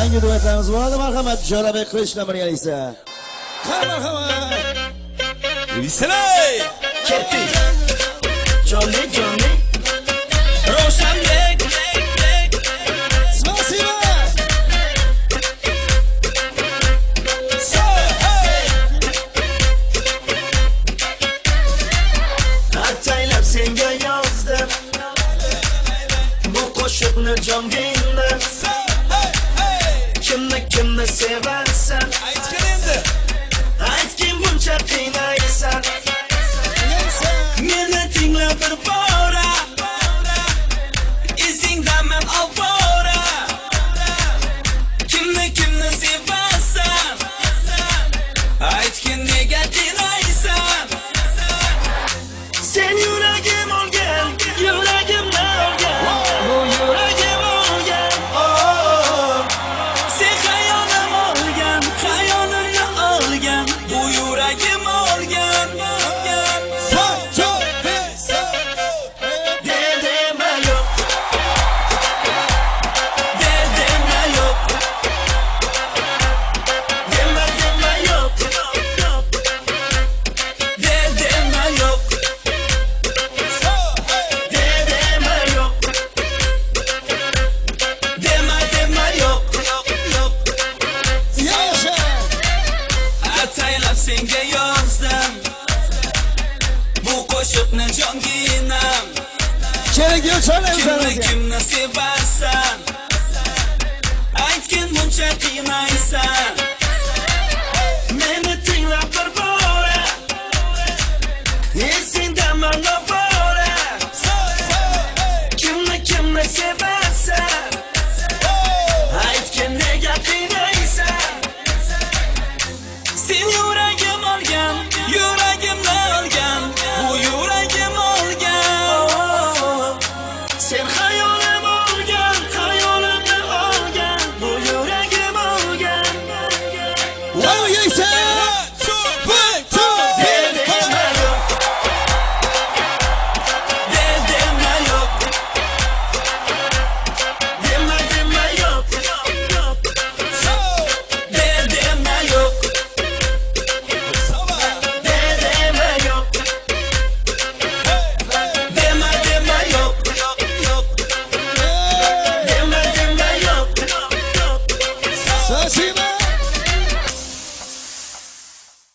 yangi duetlarimiz bo'ladi. Marhamat, Jo'rabek Qilichdan birgalikda. Marhamat. Visalay! Ketdi. Johnny Roshanbek. Spasibo. Ataylab senga yozdim. Bu qo'shiqni jongingda. Kimni sevarsan? Aytgin endi. Aytgin buncha qiynaysan. Meni tingla bir bora. Izingdaman ovora. Kimni sevarsan? Aytgin nega qiynaysan? Sen yuragim olgan, yuragimni olgan. Bu yuragim olgan. Sen xayolim olgan, xayolimni olgan. Bu yuragim olgan. Derdime yok. Derdime yok. Deme yok. Derdime yok. Deme yok. Deme yok. Yaşa. Ataylab senga yozdim. Bu qo'shiqni jonginam. Kerak yo'q chalaymiz. Kimni sevarsan? Aytgin buncha qiynaysan.